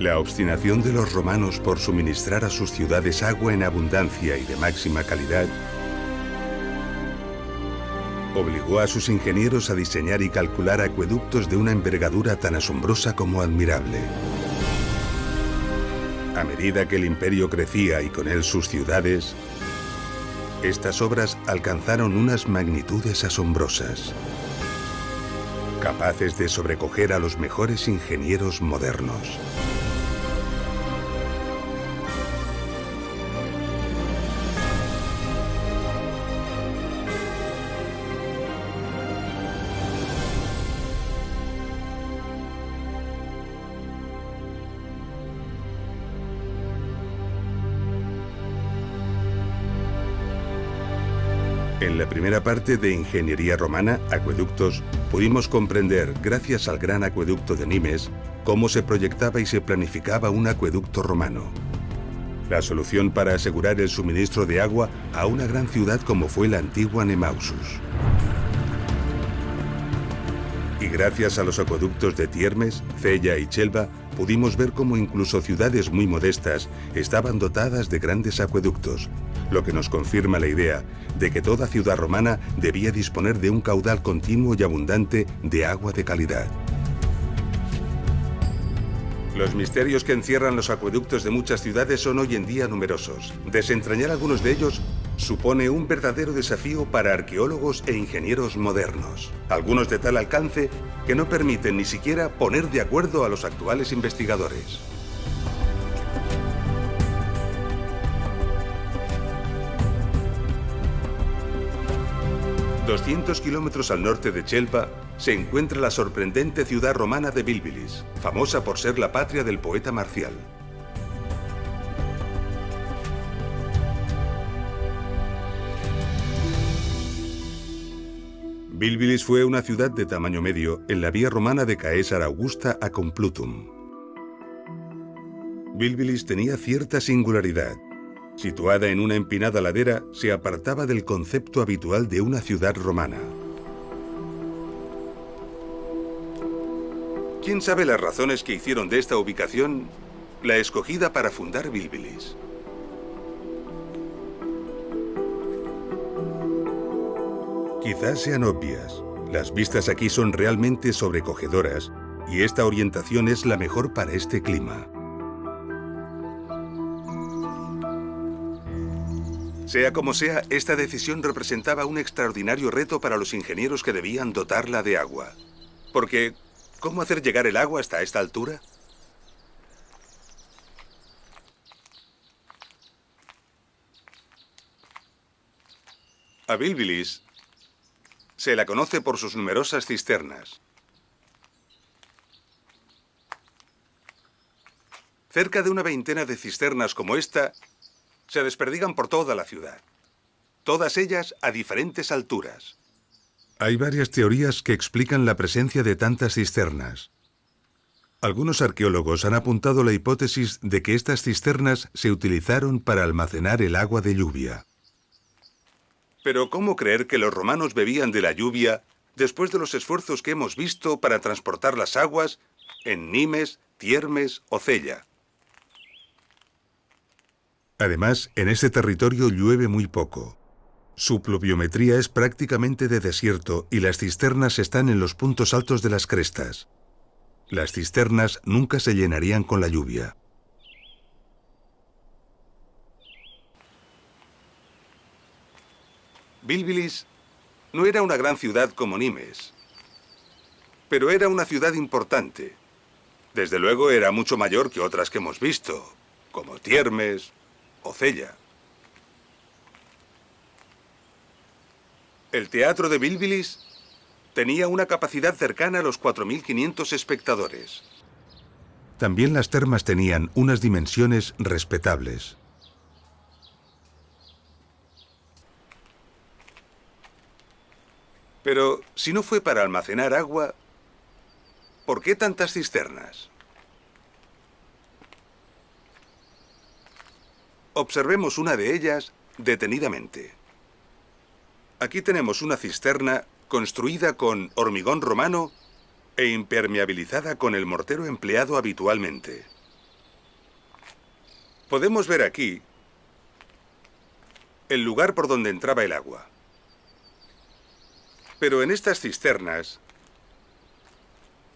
La obstinación de los romanos por suministrar a sus ciudades agua en abundancia y de máxima calidad obligó a sus ingenieros a diseñar y calcular acueductos de una envergadura tan asombrosa como admirable. A medida que el imperio crecía y con él sus ciudades, estas obras alcanzaron unas magnitudes asombrosas, capaces de sobrecoger a los mejores ingenieros modernos. En la primera parte de Ingeniería Romana, Acueductos, pudimos comprender, gracias al gran acueducto de Nimes, cómo se proyectaba y se planificaba un acueducto romano. La solución para asegurar el suministro de agua a una gran ciudad como fue la antigua Nemausus. Y gracias a los acueductos de Tiermes, Cella y Chelva, pudimos ver cómo incluso ciudades muy modestas estaban dotadas de grandes acueductos, lo que nos confirma la idea de que toda ciudad romana debía disponer de un caudal continuo y abundante de agua de calidad. Los misterios que encierran los acueductos de muchas ciudades son hoy en día numerosos. Desentrañar algunos de ellos supone un verdadero desafío para arqueólogos e ingenieros modernos, algunos de tal alcance que no permiten ni siquiera poner de acuerdo a los actuales investigadores. A 200 kilómetros al norte de Chelva se encuentra la sorprendente ciudad romana de Bilbilis, famosa por ser la patria del poeta Marcial. Bilbilis fue una ciudad de tamaño medio en la vía romana de Caesar Augusta a Complutum. Bilbilis tenía cierta singularidad. Situada en una empinada ladera, se apartaba del concepto habitual de una ciudad romana. ¿Quién sabe las razones que hicieron de esta ubicación la escogida para fundar Bilbilis? Quizás sean obvias. Las vistas aquí son realmente sobrecogedoras y esta orientación es la mejor para este clima. Sea como sea, esta decisión representaba un extraordinario reto para los ingenieros que debían dotarla de agua. Porque, ¿cómo hacer llegar el agua hasta esta altura? A Bilbilis se la conoce por sus numerosas cisternas. Cerca de una veintena de cisternas como esta se desperdigan por toda la ciudad, todas ellas a diferentes alturas. Hay varias teorías que explican la presencia de tantas cisternas. Algunos arqueólogos han apuntado la hipótesis de que estas cisternas se utilizaron para almacenar el agua de lluvia. Pero ¿cómo creer que los romanos bebían de la lluvia después de los esfuerzos que hemos visto para transportar las aguas en Nimes, Tiermes o Cella? Además, en este territorio llueve muy poco. Su pluviometría es prácticamente de desierto y las cisternas están en los puntos altos de las crestas. Las cisternas nunca se llenarían con la lluvia. Bilbilis no era una gran ciudad como Nimes, pero era una ciudad importante. Desde luego era mucho mayor que otras que hemos visto, como Tiermes o Cella. El teatro de Bilbilis tenía una capacidad cercana a los 4.500 espectadores. También las termas tenían unas dimensiones respetables. Pero si no fue para almacenar agua, ¿por qué tantas cisternas? Observemos una de ellas detenidamente. Aquí tenemos una cisterna construida con hormigón romano e impermeabilizada con el mortero empleado habitualmente. Podemos ver aquí el lugar por donde entraba el agua. Pero en estas cisternas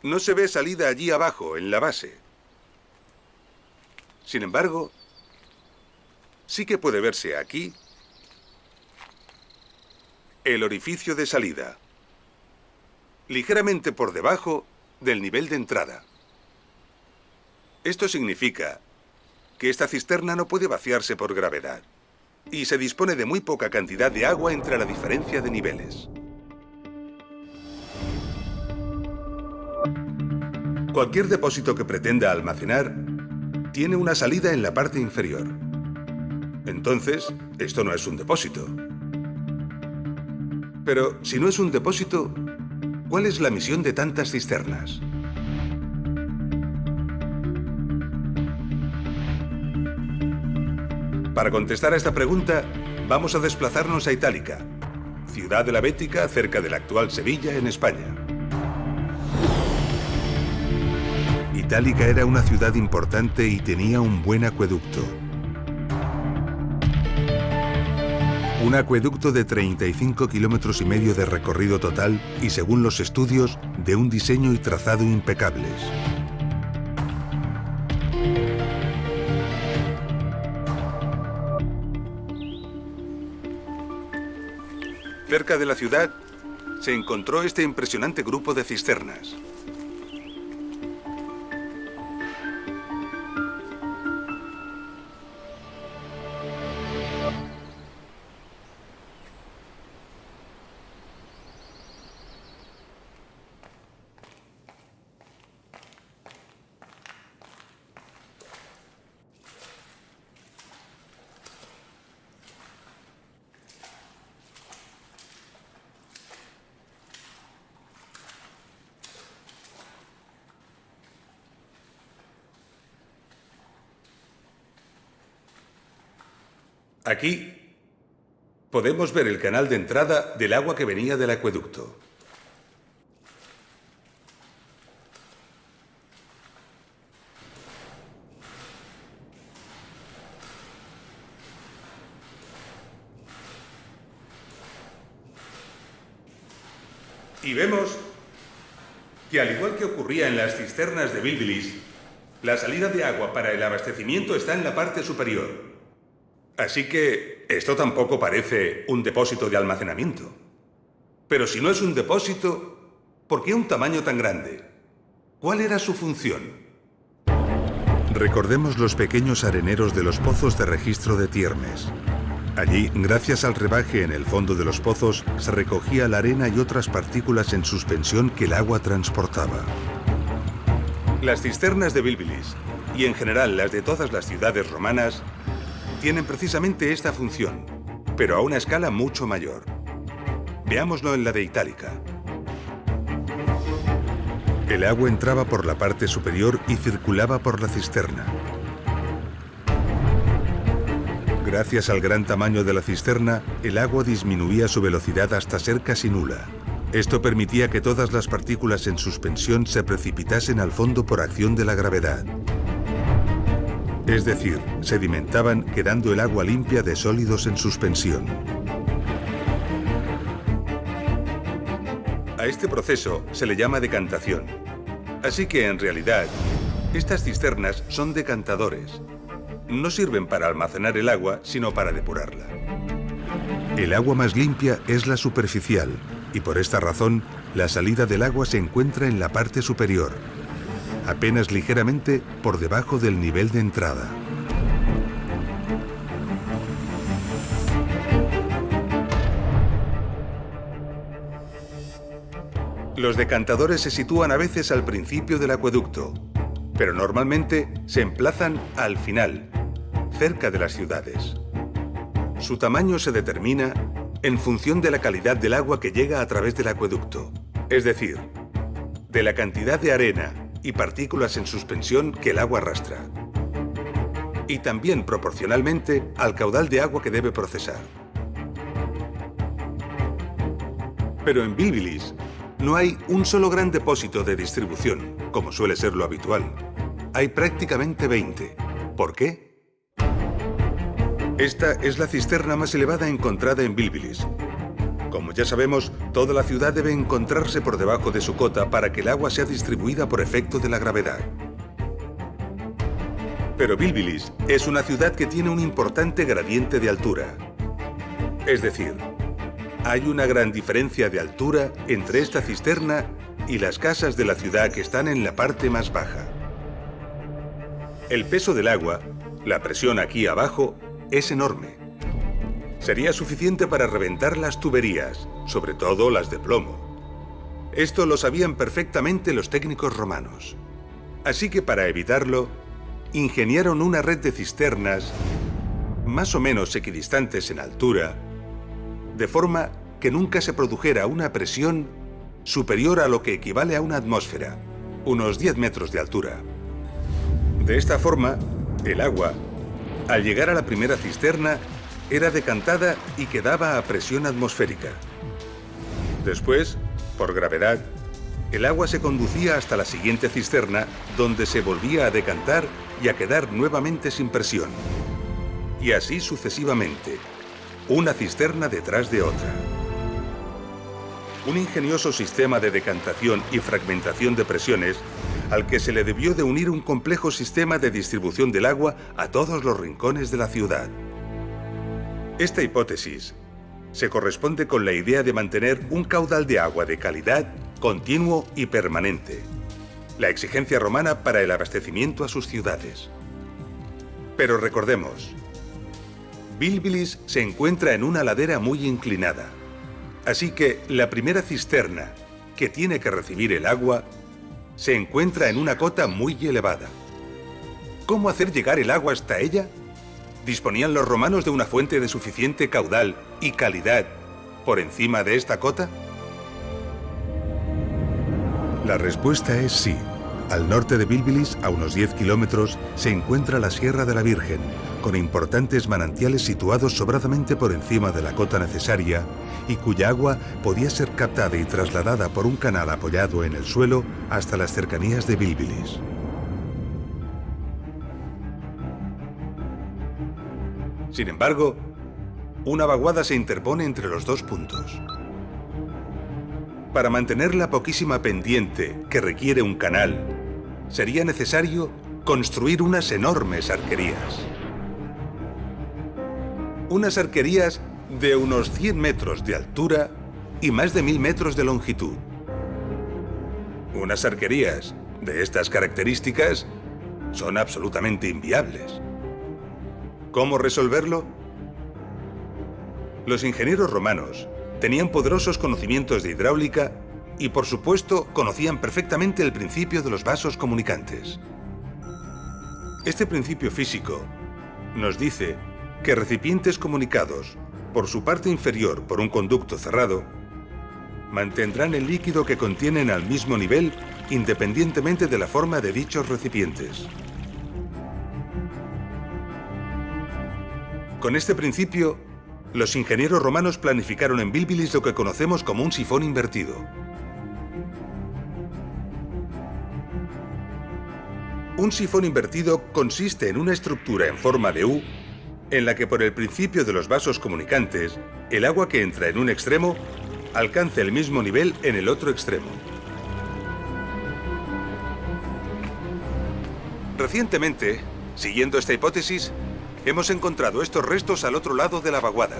no se ve salida allí abajo, en la base. Sin embargo, sí que puede verse aquí el orificio de salida, ligeramente por debajo del nivel de entrada. Esto significa que esta cisterna no puede vaciarse por gravedad y se dispone de muy poca cantidad de agua entre la diferencia de niveles. Cualquier depósito que pretenda almacenar tiene una salida en la parte inferior. Entonces, esto no es un depósito. Pero si no es un depósito, ¿cuál es la misión de tantas cisternas? Para contestar a esta pregunta, vamos a desplazarnos a Itálica, ciudad de la Bética, cerca de la actual Sevilla, en España. Itálica era una ciudad importante y tenía un buen acueducto. Un acueducto de 35 kilómetros y medio de recorrido total y, según los estudios, de un diseño y trazado impecables. Cerca de la ciudad se encontró este impresionante grupo de cisternas. Aquí podemos ver el canal de entrada del agua que venía del acueducto. Y vemos que, al igual que ocurría en las cisternas de Bilbilis, la salida de agua para el abastecimiento está en la parte superior. Así que esto tampoco parece un depósito de almacenamiento. Pero si no es un depósito, ¿por qué un tamaño tan grande? ¿Cuál era su función? Recordemos los pequeños areneros de los pozos de registro de Tiermes. Allí, gracias al rebaje en el fondo de los pozos, se recogía la arena y otras partículas en suspensión que el agua transportaba. Las cisternas de Bilbilis, y en general las de todas las ciudades romanas, tienen precisamente esta función, pero a una escala mucho mayor. Veámoslo en la de Itálica. El agua entraba por la parte superior y circulaba por la cisterna. Gracias al gran tamaño de la cisterna, el agua disminuía su velocidad hasta ser casi nula. Esto permitía que todas las partículas en suspensión se precipitasen al fondo por acción de la gravedad. Es decir, sedimentaban, quedando el agua limpia de sólidos en suspensión. A este proceso se le llama decantación. Así que, en realidad, estas cisternas son decantadores. No sirven para almacenar el agua, sino para depurarla. El agua más limpia es la superficial, y por esta razón, la salida del agua se encuentra en la parte superior, apenas ligeramente por debajo del nivel de entrada. Los decantadores se sitúan a veces al principio del acueducto, pero normalmente se emplazan al final, cerca de las ciudades. Su tamaño se determina en función de la calidad del agua que llega a través del acueducto, es decir, de la cantidad de arena y partículas en suspensión que el agua arrastra, y también proporcionalmente al caudal de agua que debe procesar. Pero en Bilbilis no hay un solo gran depósito de distribución, como suele ser lo habitual. Hay prácticamente 20. ¿Por qué? Esta es la cisterna más elevada encontrada en Bilbilis. Como ya sabemos, toda la ciudad debe encontrarse por debajo de su cota para que el agua sea distribuida por efecto de la gravedad. Pero Bilbilis es una ciudad que tiene un importante gradiente de altura. Es decir, hay una gran diferencia de altura entre esta cisterna y las casas de la ciudad que están en la parte más baja. El peso del agua, la presión aquí abajo, es enorme. Sería suficiente para reventar las tuberías, sobre todo las de plomo. Esto lo sabían perfectamente los técnicos romanos. Así que para evitarlo, ingeniaron una red de cisternas más o menos equidistantes en altura, de forma que nunca se produjera una presión superior a lo que equivale a una atmósfera, unos 10 metros de altura. De esta forma, el agua, al llegar a la primera cisterna, era decantada y quedaba a presión atmosférica. Después, por gravedad, el agua se conducía hasta la siguiente cisterna, donde se volvía a decantar y a quedar nuevamente sin presión. Y así sucesivamente, una cisterna detrás de otra. Un ingenioso sistema de decantación y fragmentación de presiones al que se le debió de unir un complejo sistema de distribución del agua a todos los rincones de la ciudad. Esta hipótesis se corresponde con la idea de mantener un caudal de agua de calidad, continuo y permanente, la exigencia romana para el abastecimiento a sus ciudades. Pero recordemos, Bilbilis se encuentra en una ladera muy inclinada, así que la primera cisterna, que tiene que recibir el agua, se encuentra en una cota muy elevada. ¿Cómo hacer llegar el agua hasta ella? ¿Disponían los romanos de una fuente de suficiente caudal y calidad por encima de esta cota? La respuesta es sí. Al norte de Bilbilis, a unos 10 kilómetros, se encuentra la Sierra de la Virgen, con importantes manantiales situados sobradamente por encima de la cota necesaria y cuya agua podía ser captada y trasladada por un canal apoyado en el suelo hasta las cercanías de Bilbilis. Sin embargo, una vaguada se interpone entre los dos puntos. Para mantener la poquísima pendiente que requiere un canal, sería necesario construir unas enormes arquerías. Unas arquerías de unos 100 metros de altura y más de 1000 metros de longitud. Unas arquerías de estas características son absolutamente inviables. ¿Cómo resolverlo? Los ingenieros romanos tenían poderosos conocimientos de hidráulica y, por supuesto, conocían perfectamente el principio de los vasos comunicantes. Este principio físico nos dice que recipientes comunicados por su parte inferior por un conducto cerrado mantendrán el líquido que contienen al mismo nivel independientemente de la forma de dichos recipientes. Con este principio, los ingenieros romanos planificaron en Bilbilis lo que conocemos como un sifón invertido. Un sifón invertido consiste en una estructura en forma de U en la que por el principio de los vasos comunicantes, el agua que entra en un extremo alcanza el mismo nivel en el otro extremo. Recientemente, siguiendo esta hipótesis, hemos encontrado estos restos al otro lado de la vaguada.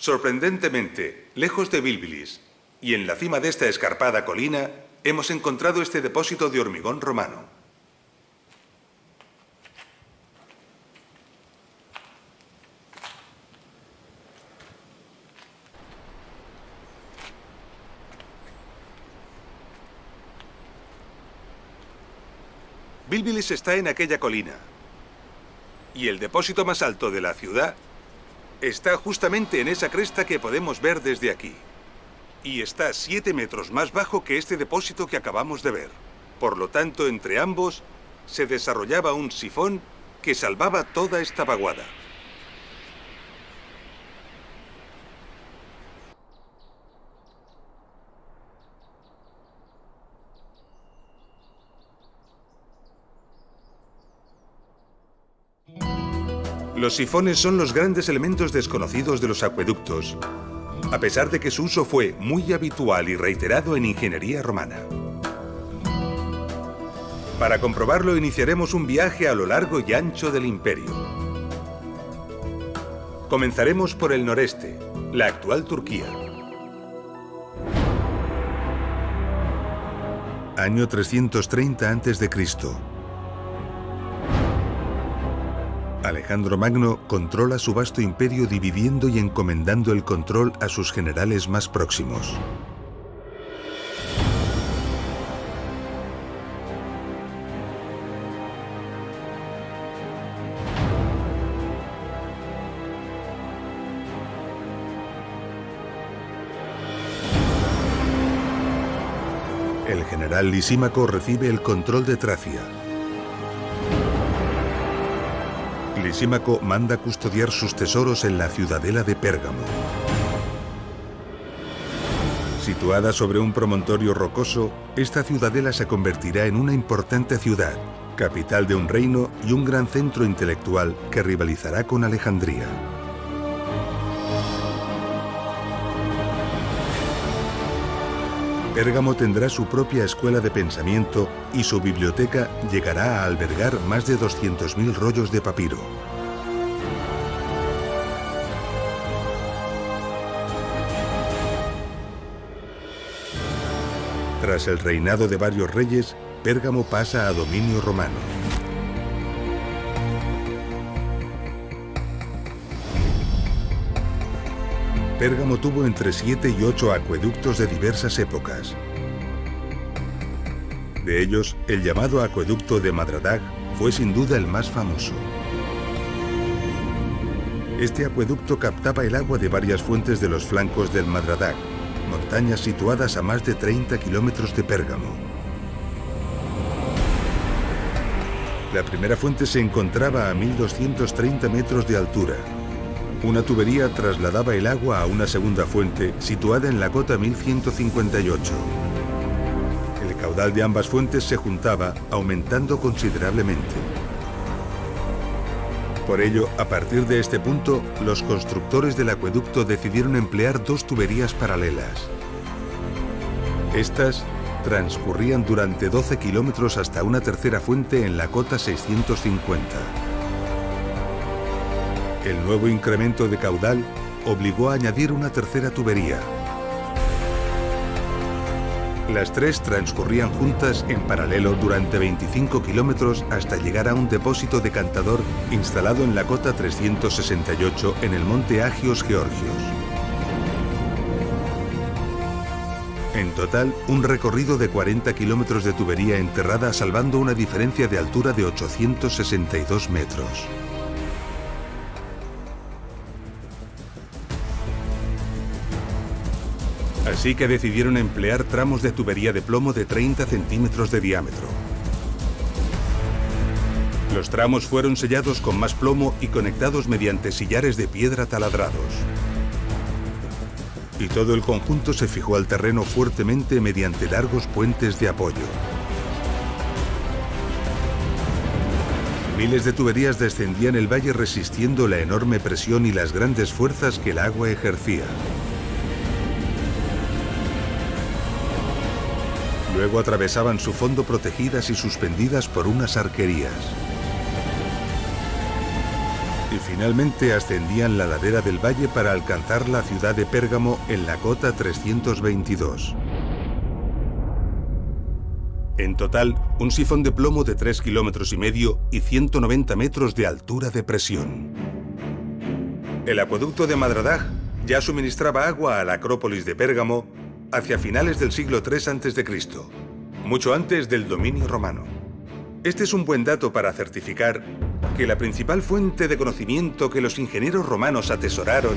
Sorprendentemente, lejos de Bilbilis y en la cima de esta escarpada colina, hemos encontrado este depósito de hormigón romano. Bilbilis está en aquella colina y el depósito más alto de la ciudad está justamente en esa cresta que podemos ver desde aquí. Y está 7 metros más bajo que este depósito que acabamos de ver. Por lo tanto, entre ambos se desarrollaba un sifón que salvaba toda esta vaguada. Los sifones son los grandes elementos desconocidos de los acueductos, a pesar de que su uso fue muy habitual y reiterado en ingeniería romana. Para comprobarlo, iniciaremos un viaje a lo largo y ancho del imperio. Comenzaremos por el noreste, la actual Turquía. Año 330 a.C. Alejandro Magno controla su vasto imperio dividiendo y encomendando el control a sus generales más próximos. El general Lisímaco recibe el control de Tracia. Lisímaco manda custodiar sus tesoros en la ciudadela de Pérgamo. Situada sobre un promontorio rocoso, esta ciudadela se convertirá en una importante ciudad, capital de un reino y un gran centro intelectual que rivalizará con Alejandría. Pérgamo tendrá su propia escuela de pensamiento y su biblioteca llegará a albergar más de 200.000 rollos de papiro. Tras el reinado de varios reyes, Pérgamo pasa a dominio romano. Pérgamo tuvo entre 7 y 8 acueductos de diversas épocas. De ellos, el llamado acueducto de Madradag fue sin duda el más famoso. Este acueducto captaba el agua de varias fuentes de los flancos del Madradag, montañas situadas a más de 30 kilómetros de Pérgamo. La primera fuente se encontraba a 1.230 metros de altura. Una tubería trasladaba el agua a una segunda fuente situada en la cota 1158. El caudal de ambas fuentes se juntaba, aumentando considerablemente. Por ello, a partir de este punto, los constructores del acueducto decidieron emplear dos tuberías paralelas. Estas transcurrían durante 12 kilómetros hasta una tercera fuente en la cota 650. El nuevo incremento de caudal obligó a añadir una tercera tubería. Las tres transcurrían juntas en paralelo durante 25 kilómetros hasta llegar a un depósito decantador instalado en la cota 368 en el monte Agios Georgios. En total, un recorrido de 40 kilómetros de tubería enterrada salvando una diferencia de altura de 862 metros. Así que decidieron emplear tramos de tubería de plomo de 30 centímetros de diámetro. Los tramos fueron sellados con más plomo y conectados mediante sillares de piedra taladrados. Y todo el conjunto se fijó al terreno fuertemente mediante largos puentes de apoyo. Miles de tuberías descendían el valle resistiendo la enorme presión y las grandes fuerzas que el agua ejercía. Luego atravesaban su fondo protegidas y suspendidas por unas arquerías. Y finalmente ascendían la ladera del valle para alcanzar la ciudad de Pérgamo en la cota 322. En total, un sifón de plomo de 3,5 kilómetros y 190 metros de altura de presión. El acueducto de Madradag ya suministraba agua a la Acrópolis de Pérgamo hacia finales del siglo III a.C., mucho antes del dominio romano. Este es un buen dato para certificar que la principal fuente de conocimiento que los ingenieros romanos atesoraron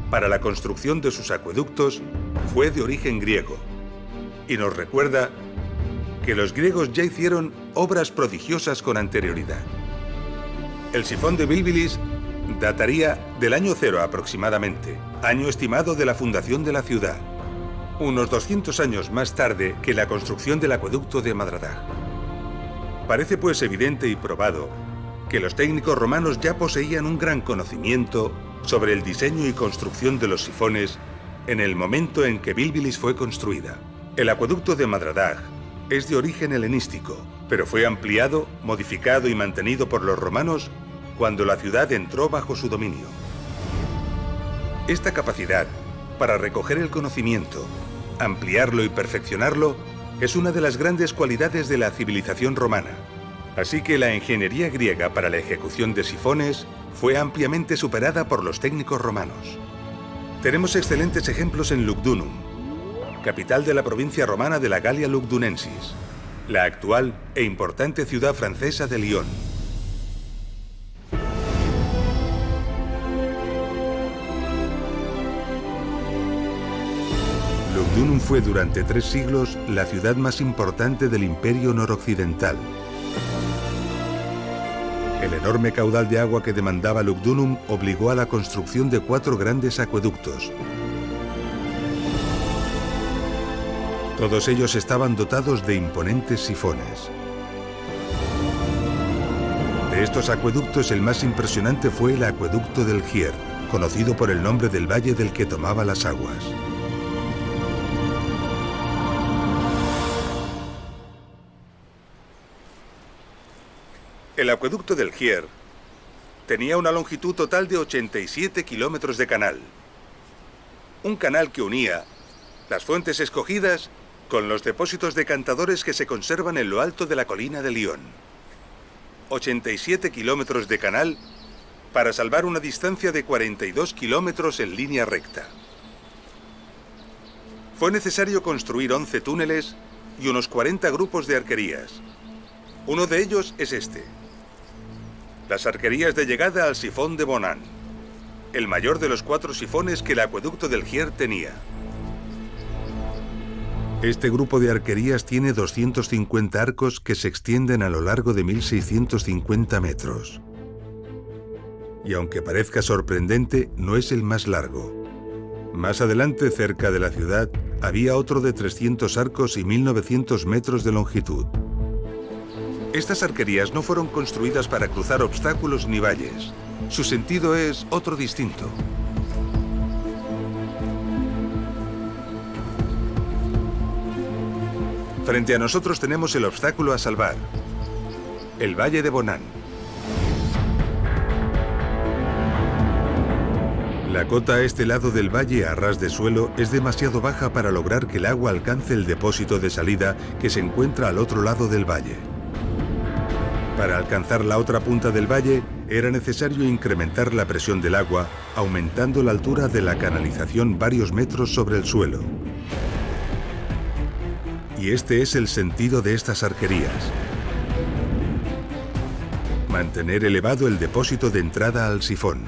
para la construcción de sus acueductos fue de origen griego, y nos recuerda que los griegos ya hicieron obras prodigiosas con anterioridad. El sifón de Bilbilis dataría del año 0 aproximadamente, año estimado de la fundación de la ciudad, unos 200 años más tarde que la construcción del acueducto de Madradag. Parece pues evidente y probado que los técnicos romanos ya poseían un gran conocimiento sobre el diseño y construcción de los sifones en el momento en que Bilbilis fue construida. El acueducto de Madradag es de origen helenístico, pero fue ampliado, modificado y mantenido por los romanos cuando la ciudad entró bajo su dominio. Esta capacidad para recoger el conocimiento, ampliarlo y perfeccionarlo es una de las grandes cualidades de la civilización romana. Así que la ingeniería griega para la ejecución de sifones fue ampliamente superada por los técnicos romanos. Tenemos excelentes ejemplos en Lugdunum, capital de la provincia romana de la Galia Lugdunensis, la actual e importante ciudad francesa de Lyon. Lugdunum fue durante 3 siglos la ciudad más importante del Imperio Noroccidental. El enorme caudal de agua que demandaba Lugdunum obligó a la construcción de 4 grandes acueductos. Todos ellos estaban dotados de imponentes sifones. De estos acueductos, el más impresionante fue el acueducto del Gier, conocido por el nombre del valle del que tomaba las aguas. El acueducto del Gier tenía una longitud total de 87 kilómetros de canal. Un canal que unía las fuentes escogidas con los depósitos decantadores que se conservan en lo alto de la colina de Lyon. 87 kilómetros de canal para salvar una distancia de 42 kilómetros en línea recta. Fue necesario construir 11 túneles y unos 40 grupos de arquerías. Uno de ellos es este: las arquerías de llegada al sifón de Bonan, el mayor de los 4 sifones que el acueducto del Gier tenía. Este grupo de arquerías tiene 250 arcos que se extienden a lo largo de 1.650 metros. Y aunque parezca sorprendente, no es el más largo. Más adelante, cerca de la ciudad, había otro de 300 arcos y 1.900 metros de longitud. Estas arquerías no fueron construidas para cruzar obstáculos ni valles. Su sentido es otro distinto. Frente a nosotros tenemos el obstáculo a salvar: el Valle de Bonan. La cota a este lado del valle, a ras de suelo, es demasiado baja para lograr que el agua alcance el depósito de salida que se encuentra al otro lado del valle. Para alcanzar la otra punta del valle, era necesario incrementar la presión del agua, aumentando la altura de la canalización varios metros sobre el suelo. Y este es el sentido de estas arquerías: mantener elevado el depósito de entrada al sifón.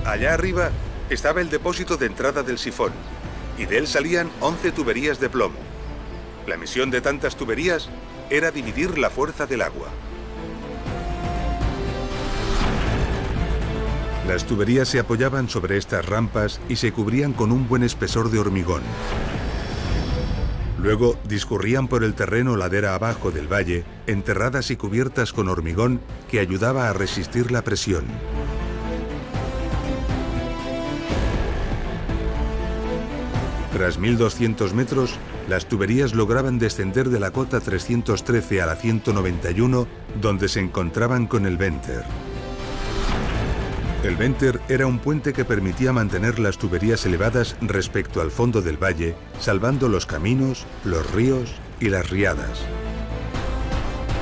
Allá arriba estaba el depósito de entrada del sifón, y de él salían 11 tuberías de plomo. La misión de tantas tuberías era dividir la fuerza del agua. Las tuberías se apoyaban sobre estas rampas y se cubrían con un buen espesor de hormigón. Luego discurrían por el terreno ladera abajo del valle, enterradas y cubiertas con hormigón que ayudaba a resistir la presión. Tras 1.200 metros, las tuberías lograban descender de la cota 313 a la 191, donde se encontraban con el Venter. El Venter era un puente que permitía mantener las tuberías elevadas respecto al fondo del valle, salvando los caminos, los ríos y las riadas.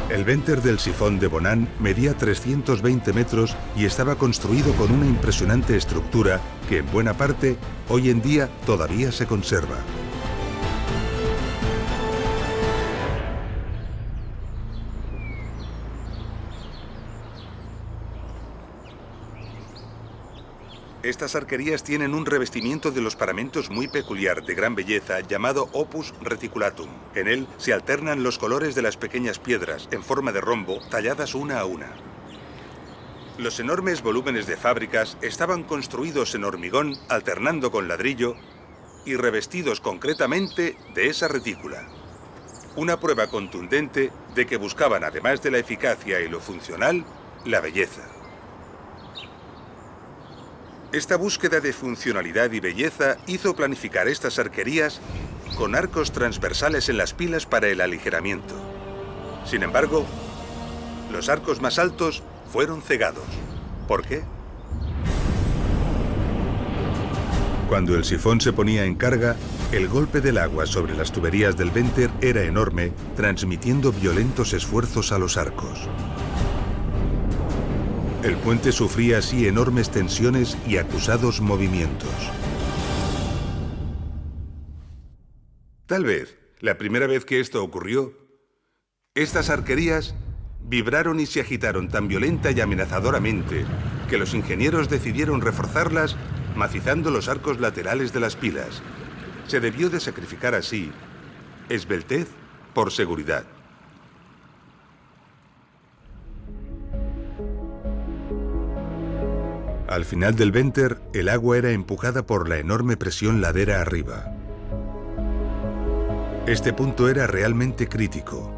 El Venter del sifón de Bonan medía 320 metros y estaba construido con una impresionante estructura que en buena parte hoy en día todavía se conserva. Estas arquerías tienen un revestimiento de los paramentos muy peculiar, de gran belleza, llamado opus reticulatum. En él se alternan los colores de las pequeñas piedras, en forma de rombo, talladas una a una. Los enormes volúmenes de fábricas estaban construidos en hormigón, alternando con ladrillo, y revestidos concretamente de esa retícula. Una prueba contundente de que buscaban, además de la eficacia y lo funcional, la belleza. Esta búsqueda de funcionalidad y belleza hizo planificar estas arquerías con arcos transversales en las pilas para el aligeramiento. Sin embargo, los arcos más altos fueron cegados. ¿Por qué? Cuando el sifón se ponía en carga, el golpe del agua sobre las tuberías del Venter era enorme, transmitiendo violentos esfuerzos a los arcos. El puente sufría así enormes tensiones y acusados movimientos. Tal vez, la primera vez que esto ocurrió, estas arquerías vibraron y se agitaron tan violenta y amenazadoramente que los ingenieros decidieron reforzarlas macizando los arcos laterales de las pilas. Se debió de sacrificar así esbeltez por seguridad. Al final del Venter, el agua era empujada por la enorme presión ladera arriba. Este punto era realmente crítico.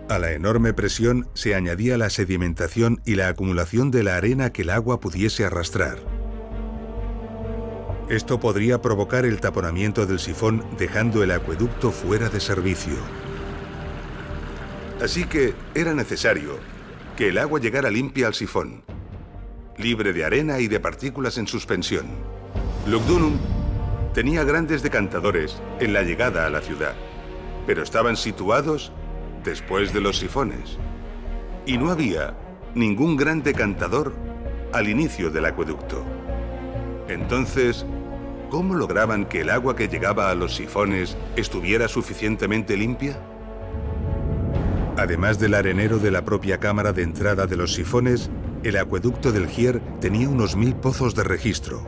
A la enorme presión se añadía la sedimentación y la acumulación de la arena que el agua pudiese arrastrar. Esto podría provocar el taponamiento del sifón, dejando el acueducto fuera de servicio. Así que era necesario que el agua llegara limpia al sifón, libre de arena y de partículas en suspensión. Lugdunum tenía grandes decantadores en la llegada a la ciudad, pero estaban situados después de los sifones. Y no había ningún gran decantador al inicio del acueducto. Entonces, ¿cómo lograban que el agua que llegaba a los sifones estuviera suficientemente limpia? Además del arenero de la propia cámara de entrada de los sifones, el acueducto del Gier tenía unos 1000 pozos de registro.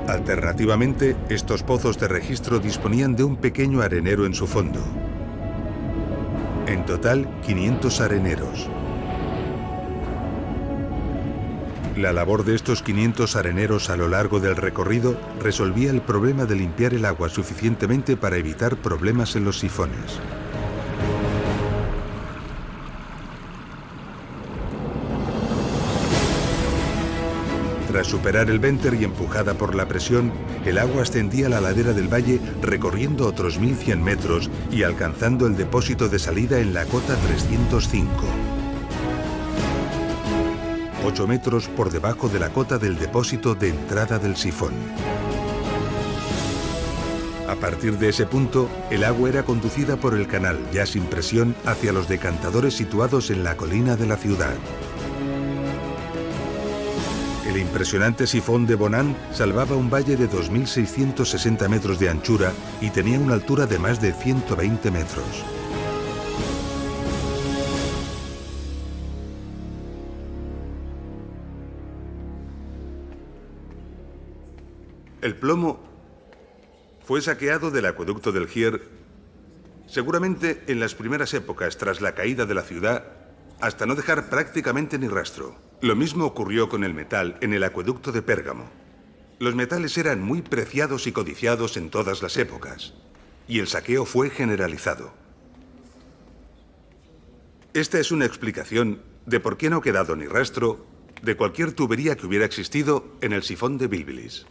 Alternativamente, estos pozos de registro disponían de un pequeño arenero en su fondo. En total, 500 areneros. La labor de estos 500 areneros a lo largo del recorrido resolvía el problema de limpiar el agua suficientemente para evitar problemas en los sifones. Tras superar el Venter y empujada por la presión, el agua ascendía la ladera del valle recorriendo otros 1100 metros y alcanzando el depósito de salida en la cota 305. 8 metros por debajo de la cota del depósito de entrada del sifón. A partir de ese punto, el agua era conducida por el canal, ya sin presión, hacia los decantadores situados en la colina de la ciudad. El impresionante sifón de Bonan salvaba un valle de 2.660 metros de anchura y tenía una altura de más de 120 metros. El plomo fue saqueado del acueducto del Gier, seguramente en las primeras épocas tras la caída de la ciudad, hasta no dejar prácticamente ni rastro. Lo mismo ocurrió con el metal en el acueducto de Pérgamo. Los metales eran muy preciados y codiciados en todas las épocas, y el saqueo fue generalizado. Esta es una explicación de por qué no ha quedado ni rastro de cualquier tubería que hubiera existido en el sifón de Bilbilis.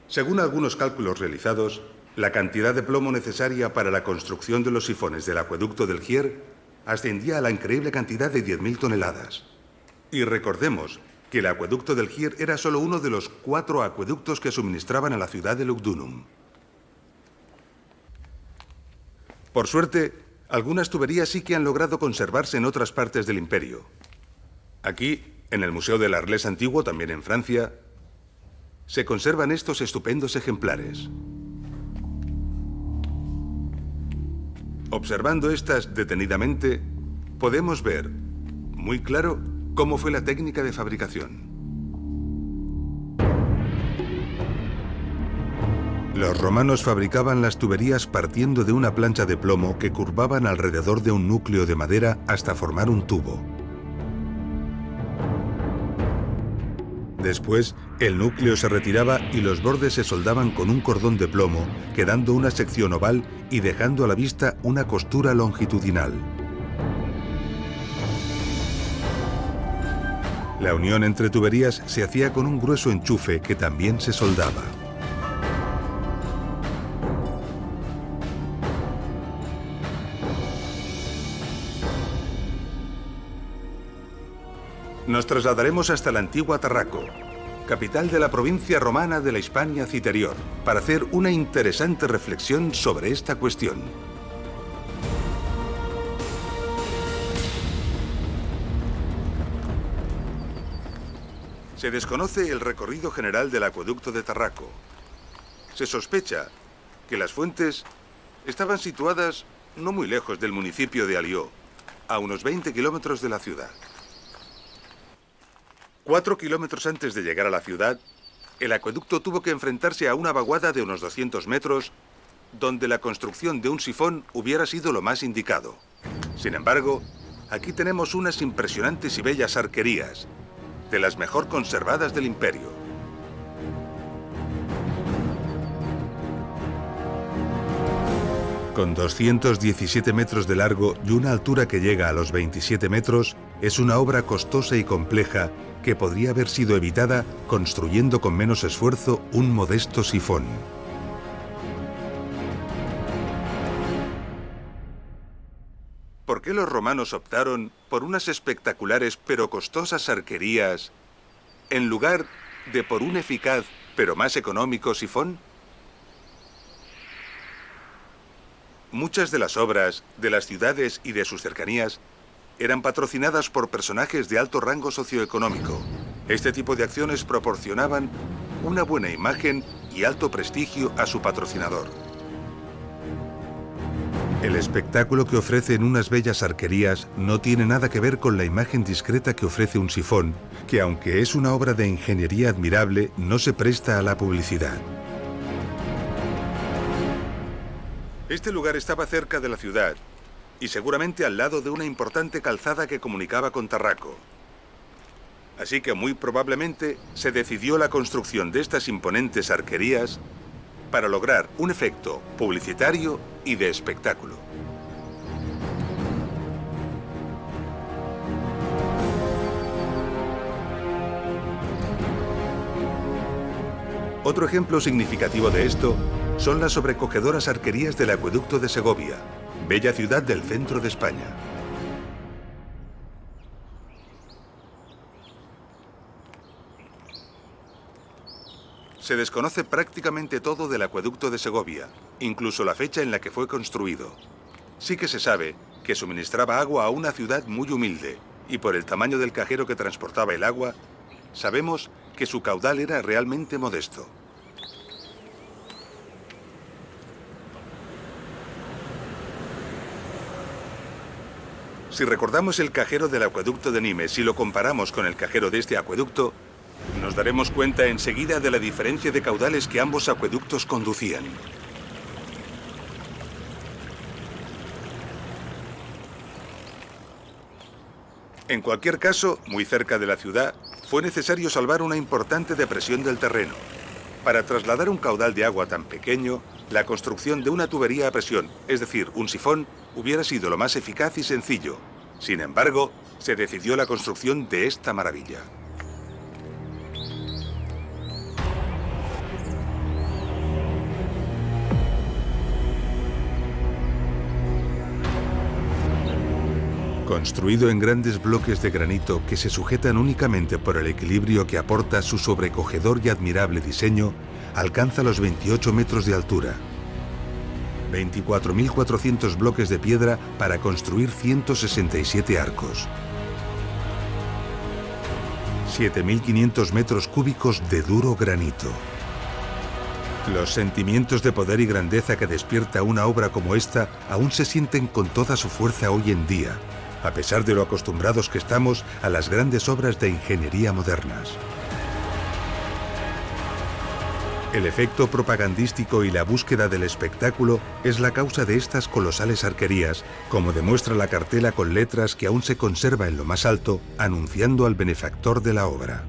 Según algunos cálculos realizados, la cantidad de plomo necesaria para la construcción de los sifones del acueducto del Gier ascendía a la increíble cantidad de 10.000 toneladas. Y recordemos que el acueducto del Gier era solo uno de los 4 acueductos que suministraban a la ciudad de Lugdunum. Por suerte, algunas tuberías sí que han logrado conservarse en otras partes del imperio. Aquí, en el Museo del Arles Antiguo, también en Francia, se conservan estos estupendos ejemplares. Observando estas detenidamente, podemos ver muy claro cómo fue la técnica de fabricación. Los romanos fabricaban las tuberías partiendo de una plancha de plomo que curvaban alrededor de un núcleo de madera hasta formar un tubo. Después, el núcleo se retiraba y los bordes se soldaban con un cordón de plomo, quedando una sección oval y dejando a la vista una costura longitudinal. La unión entre tuberías se hacía con un grueso enchufe que también se soldaba. Nos trasladaremos hasta la antigua Tarraco, capital de la provincia romana de la Hispania Citerior, para hacer una interesante reflexión sobre esta cuestión. Se desconoce el recorrido general del acueducto de Tarraco. Se sospecha que las fuentes estaban situadas no muy lejos del municipio de Alió, a unos 20 kilómetros de la ciudad. 4 kilómetros antes de llegar a la ciudad, el acueducto tuvo que enfrentarse a una vaguada de unos 200 metros, donde la construcción de un sifón hubiera sido lo más indicado. Sin embargo, aquí tenemos unas impresionantes y bellas arquerías, de las mejor conservadas del imperio. Con 217 metros de largo y una altura que llega a los 27 metros, es una obra costosa y compleja que podría haber sido evitada construyendo con menos esfuerzo un modesto sifón. ¿Por qué los romanos optaron por unas espectaculares pero costosas arquerías en lugar de por un eficaz pero más económico sifón? Muchas de las obras de las ciudades y de sus cercanías eran patrocinadas por personajes de alto rango socioeconómico. Este tipo de acciones proporcionaban una buena imagen y alto prestigio a su patrocinador. El espectáculo que ofrecen unas bellas arquerías no tiene nada que ver con la imagen discreta que ofrece un sifón, que aunque es una obra de ingeniería admirable, no se presta a la publicidad. Este lugar estaba cerca de la ciudad y seguramente al lado de una importante calzada que comunicaba con Tarraco. Así que muy probablemente se decidió la construcción de estas imponentes arquerías para lograr un efecto publicitario y de espectáculo. Otro ejemplo significativo de esto son las sobrecogedoras arquerías del acueducto de Segovia, bella ciudad del centro de España. Se desconoce prácticamente todo del acueducto de Segovia, incluso la fecha en la que fue construido. Sí que se sabe que suministraba agua a una ciudad muy humilde, y por el tamaño del cajero que transportaba el agua, sabemos que su caudal era realmente modesto. Si recordamos el cajero del acueducto de Nimes y lo comparamos con el cajero de este acueducto, nos daremos cuenta enseguida de la diferencia de caudales que ambos acueductos conducían. En cualquier caso, muy cerca de la ciudad, fue necesario salvar una importante depresión del terreno. Para trasladar un caudal de agua tan pequeño, la construcción de una tubería a presión, es decir, un sifón, hubiera sido lo más eficaz y sencillo. Sin embargo, se decidió la construcción de esta maravilla. Construido en grandes bloques de granito que se sujetan únicamente por el equilibrio que aporta su sobrecogedor y admirable diseño, alcanza los 28 metros de altura. 24.400 bloques de piedra para construir 167 arcos. 7.500 metros cúbicos de duro granito. Los sentimientos de poder y grandeza que despierta una obra como esta aún se sienten con toda su fuerza hoy en día, a pesar de lo acostumbrados que estamos a las grandes obras de ingeniería modernas. El efecto propagandístico y la búsqueda del espectáculo es la causa de estas colosales arquerías, como demuestra la cartela con letras que aún se conserva en lo más alto, anunciando al benefactor de la obra.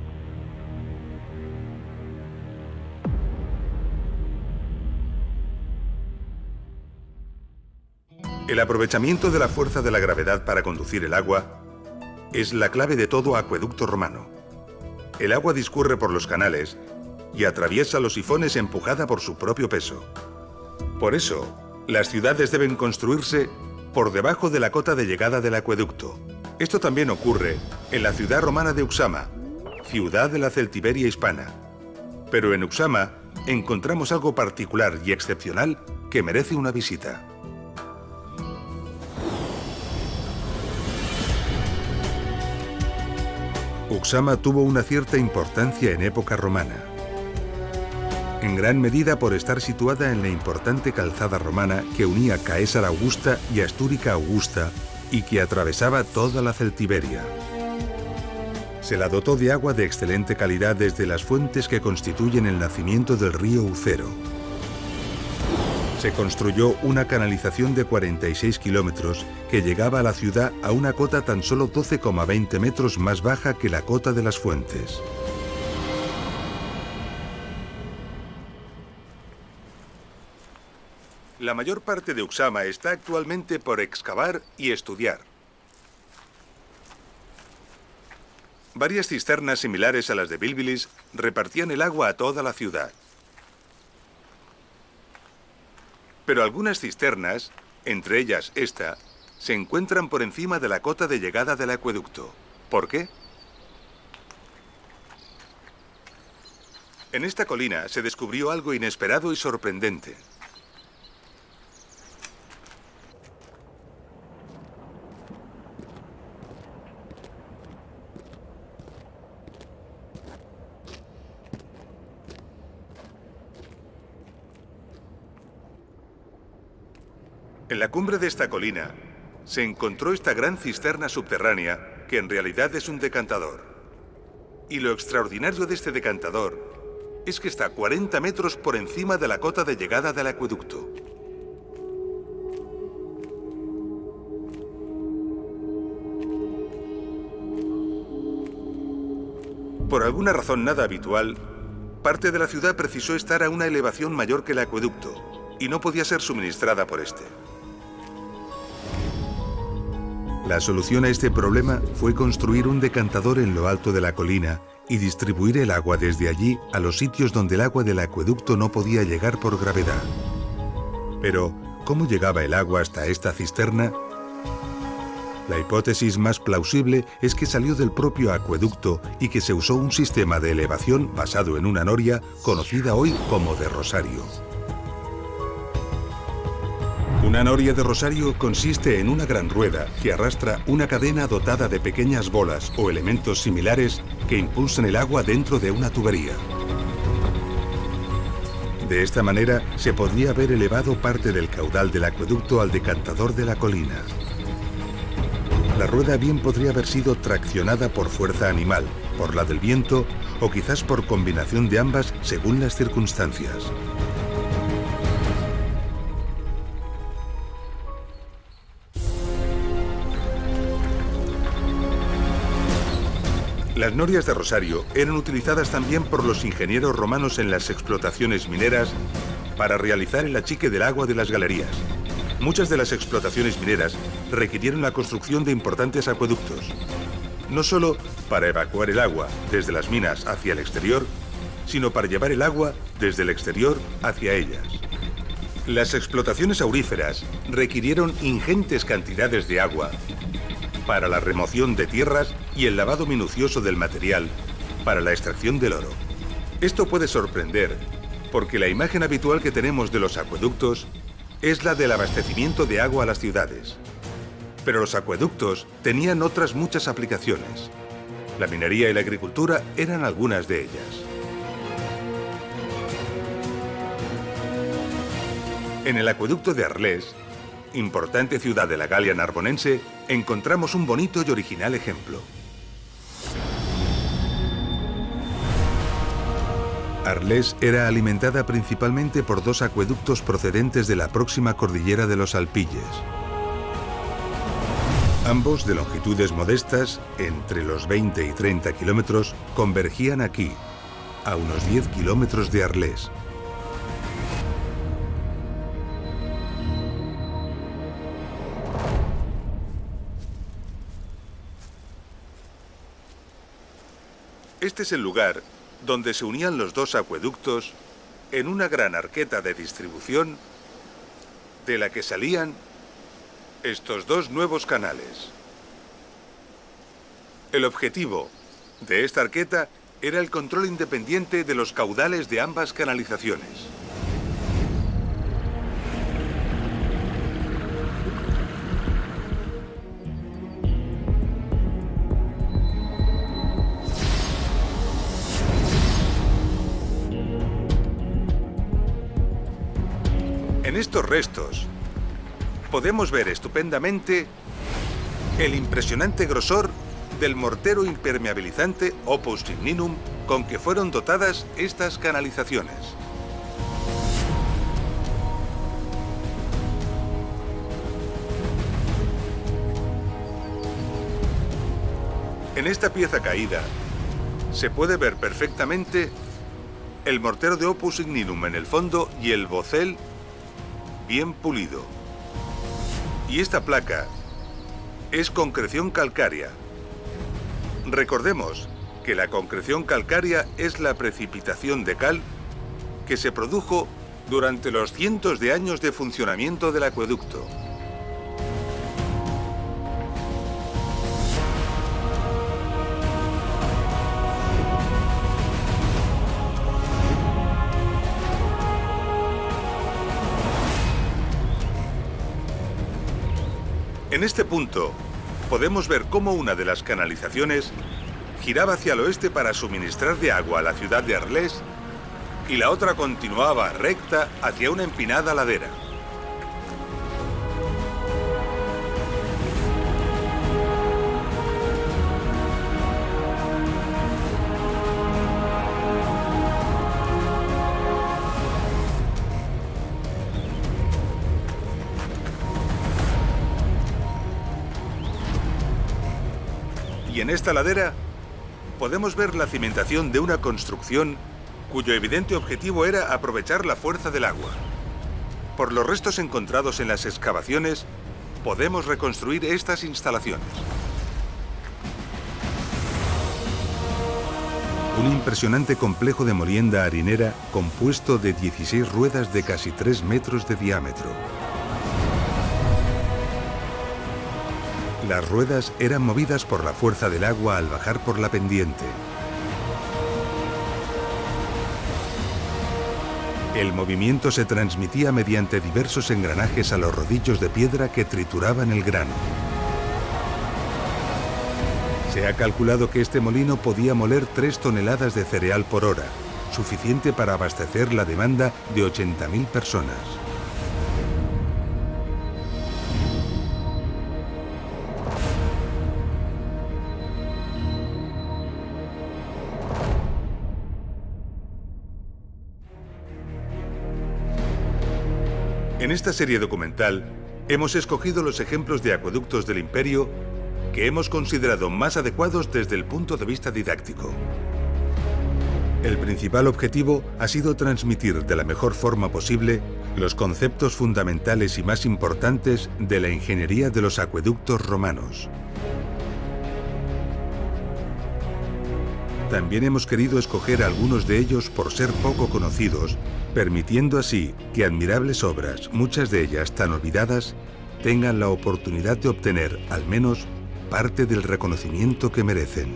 El aprovechamiento de la fuerza de la gravedad para conducir el agua es la clave de todo acueducto romano. El agua discurre por los canales y atraviesa los sifones empujada por su propio peso. Por eso, las ciudades deben construirse por debajo de la cota de llegada del acueducto. Esto también ocurre en la ciudad romana de Uxama, ciudad de la Celtiberia hispana. Pero en Uxama encontramos algo particular y excepcional que merece una visita. Uxama tuvo una cierta importancia en época romana, en gran medida por estar situada en la importante calzada romana que unía Caesar Augusta y Astúrica Augusta y que atravesaba toda la Celtiberia. Se la dotó de agua de excelente calidad desde las fuentes que constituyen el nacimiento del río Ucero. Se construyó una canalización de 46 kilómetros que llegaba a la ciudad a una cota tan solo 12,20 metros más baja que la cota de las fuentes. La mayor parte de Uxama está actualmente por excavar y estudiar. Varias cisternas similares a las de Bilbilis repartían el agua a toda la ciudad. Pero algunas cisternas, entre ellas esta, se encuentran por encima de la cota de llegada del acueducto. ¿Por qué? En esta colina se descubrió algo inesperado y sorprendente. En la cumbre de esta colina se encontró esta gran cisterna subterránea que en realidad es un decantador. Y lo extraordinario de este decantador es que está 40 metros por encima de la cota de llegada del acueducto. Por alguna razón nada habitual, parte de la ciudad precisó estar a una elevación mayor que el acueducto y no podía ser suministrada por este. La solución a este problema fue construir un decantador en lo alto de la colina y distribuir el agua desde allí a los sitios donde el agua del acueducto no podía llegar por gravedad. Pero, ¿cómo llegaba el agua hasta esta cisterna? La hipótesis más plausible es que salió del propio acueducto y que se usó un sistema de elevación basado en una noria conocida hoy como de rosario. Una noria de rosario consiste en una gran rueda que arrastra una cadena dotada de pequeñas bolas o elementos similares que impulsan el agua dentro de una tubería. De esta manera se podría haber elevado parte del caudal del acueducto al decantador de la colina. La rueda bien podría haber sido traccionada por fuerza animal, por la del viento o quizás por combinación de ambas según las circunstancias. Las norias de rosario eran utilizadas también por los ingenieros romanos en las explotaciones mineras para realizar el achique del agua de las galerías. Muchas de las explotaciones mineras requirieron la construcción de importantes acueductos, no solo para evacuar el agua desde las minas hacia el exterior, sino para llevar el agua desde el exterior hacia ellas. Las explotaciones auríferas requirieron ingentes cantidades de agua para la remoción de tierras y el lavado minucioso del material para la extracción del oro. Esto puede sorprender, porque la imagen habitual que tenemos de los acueductos es la del abastecimiento de agua a las ciudades. Pero los acueductos tenían otras muchas aplicaciones. La minería y la agricultura eran algunas de ellas. En el acueducto de Arles, importante ciudad de la Galia narbonense, encontramos un bonito y original ejemplo. Arles era alimentada principalmente por dos acueductos procedentes de la próxima cordillera de los Alpilles. Ambos, de longitudes modestas, entre los 20 y 30 kilómetros, convergían aquí, a unos 10 kilómetros de Arles. Este es el lugar donde se unían los dos acueductos en una gran arqueta de distribución de la que salían estos dos nuevos canales. El objetivo de esta arqueta era el control independiente de los caudales de ambas canalizaciones. En estos restos podemos ver estupendamente el impresionante grosor del mortero impermeabilizante Opus Igninum con que fueron dotadas estas canalizaciones. En esta pieza caída se puede ver perfectamente el mortero de Opus Igninum en el fondo y el bocel bien pulido. Y esta placa es concreción calcárea. Recordemos que la concreción calcárea es la precipitación de cal que se produjo durante los cientos de años de funcionamiento del acueducto. En este punto, podemos ver cómo una de las canalizaciones giraba hacia el oeste para suministrar de agua a la ciudad de Arles y la otra continuaba recta hacia una empinada ladera. Y en esta ladera podemos ver la cimentación de una construcción cuyo evidente objetivo era aprovechar la fuerza del agua. Por los restos encontrados en las excavaciones, podemos reconstruir estas instalaciones. Un impresionante complejo de molienda harinera compuesto de 16 ruedas de casi 3 metros de diámetro. Las ruedas eran movidas por la fuerza del agua al bajar por la pendiente. El movimiento se transmitía mediante diversos engranajes a los rodillos de piedra que trituraban el grano. Se ha calculado que este molino podía moler 3 toneladas de cereal por hora, suficiente para abastecer la demanda de 80.000 personas. En esta serie documental hemos escogido los ejemplos de acueductos del Imperio que hemos considerado más adecuados desde el punto de vista didáctico. El principal objetivo ha sido transmitir de la mejor forma posible los conceptos fundamentales y más importantes de la ingeniería de los acueductos romanos. También hemos querido escoger algunos de ellos por ser poco conocidos, permitiendo así que admirables obras, muchas de ellas tan olvidadas, tengan la oportunidad de obtener, al menos, parte del reconocimiento que merecen.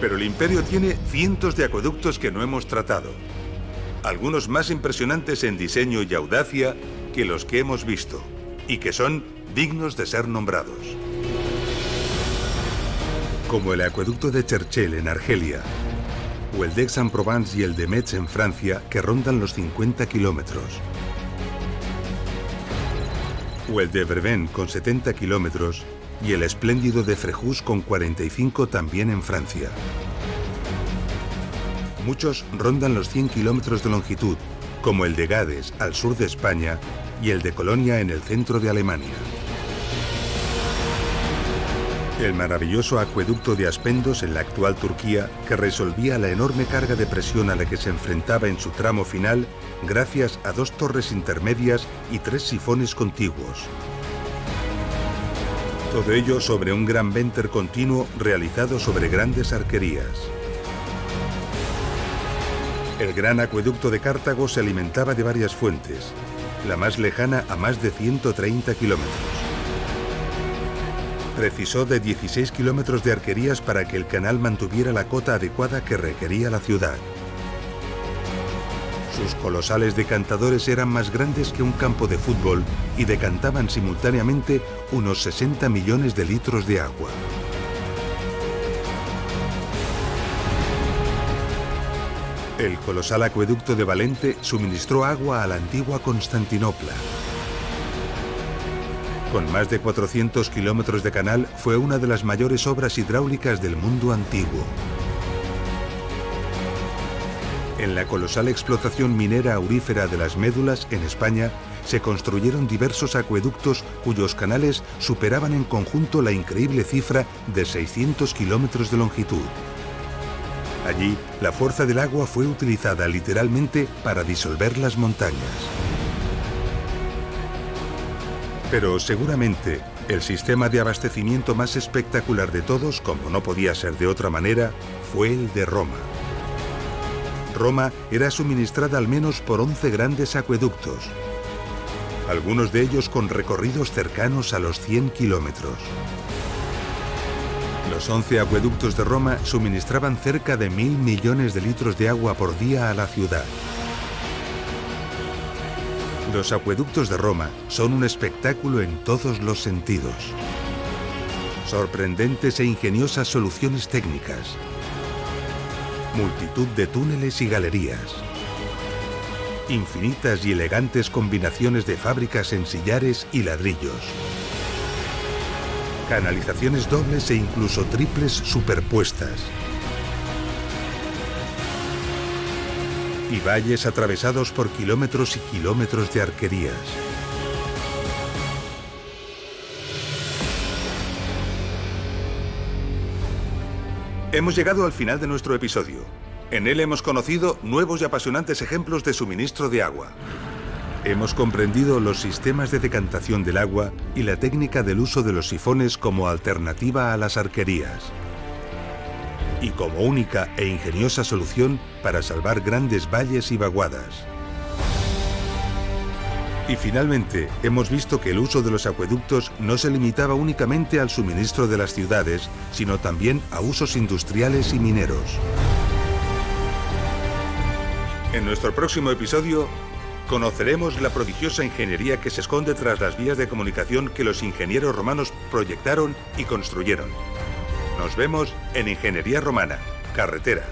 Pero el Imperio tiene cientos de acueductos que no hemos tratado, algunos más impresionantes en diseño y audacia que los que hemos visto, y que son dignos de ser nombrados. Como el acueducto de Cherchell en Argelia, o el d'Aix-en-Provence y el de Metz en Francia, que rondan los 50 kilómetros, o el de Vervins con 70 kilómetros y el espléndido de Fréjus con 45 también en Francia. Muchos rondan los 100 kilómetros de longitud, como el de Gades al sur de España y el de Colonia en el centro de Alemania. El maravilloso acueducto de Aspendos en la actual Turquía, que resolvía la enorme carga de presión a la que se enfrentaba en su tramo final gracias a 2 torres intermedias y 3 sifones contiguos. Todo ello sobre un gran venter continuo realizado sobre grandes arquerías. El gran acueducto de Cartago se alimentaba de varias fuentes, la más lejana a más de 130 kilómetros. Precisó de 16 kilómetros de arquerías para que el canal mantuviera la cota adecuada que requería la ciudad. Sus colosales decantadores eran más grandes que un campo de fútbol y decantaban simultáneamente unos 60 millones de litros de agua. El colosal acueducto de Valente suministró agua a la antigua Constantinopla. Con más de 400 kilómetros de canal, fue una de las mayores obras hidráulicas del mundo antiguo. En la colosal explotación minera aurífera de las Médulas, en España, se construyeron diversos acueductos cuyos canales superaban en conjunto la increíble cifra de 600 kilómetros de longitud. Allí, la fuerza del agua fue utilizada literalmente para disolver las montañas. Pero seguramente, el sistema de abastecimiento más espectacular de todos, como no podía ser de otra manera, fue el de Roma. Roma era suministrada al menos por 11 grandes acueductos, algunos de ellos con recorridos cercanos a los 100 kilómetros. Los 11 acueductos de Roma suministraban cerca de 1.000 millones de litros de agua por día a la ciudad. Los acueductos de Roma son un espectáculo en todos los sentidos. Sorprendentes e ingeniosas soluciones técnicas. Multitud de túneles y galerías. Infinitas y elegantes combinaciones de fábricas en sillares y ladrillos. Canalizaciones dobles e incluso triples superpuestas. Y valles atravesados por kilómetros y kilómetros de arquerías. Hemos llegado al final de nuestro episodio. En él hemos conocido nuevos y apasionantes ejemplos de suministro de agua. Hemos comprendido los sistemas de decantación del agua y la técnica del uso de los sifones como alternativa a las arquerías. Y como única e ingeniosa solución para salvar grandes valles y vaguadas. Y finalmente, hemos visto que el uso de los acueductos no se limitaba únicamente al suministro de las ciudades, sino también a usos industriales y mineros. En nuestro próximo episodio, conoceremos la prodigiosa ingeniería que se esconde tras las vías de comunicación que los ingenieros romanos proyectaron y construyeron. Nos vemos en Ingeniería Romana, Carreteras.